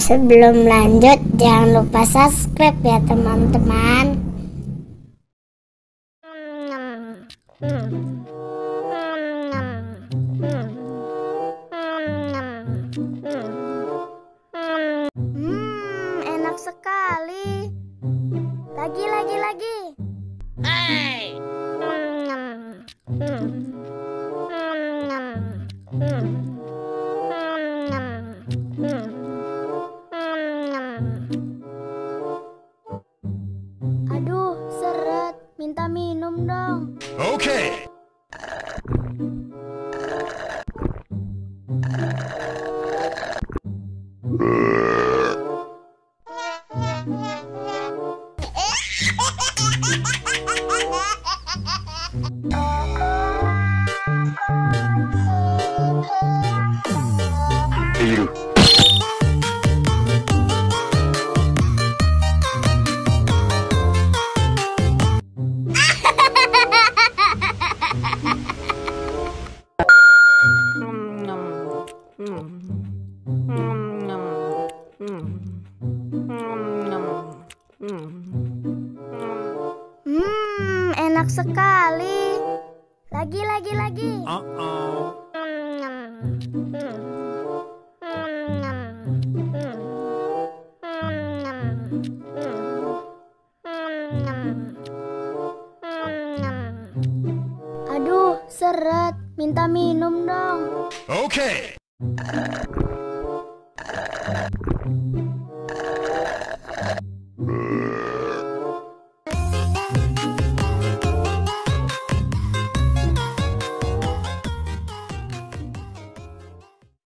Sebelum lanjut, jangan lupa subscribe ya teman-teman. Enak sekali. Lagi. Hey! Aduh, seret. Minta minum dong. Okay. Enak sekali. Lagi. Uh-oh. Aduh, seret. Minta minum dong. Okay.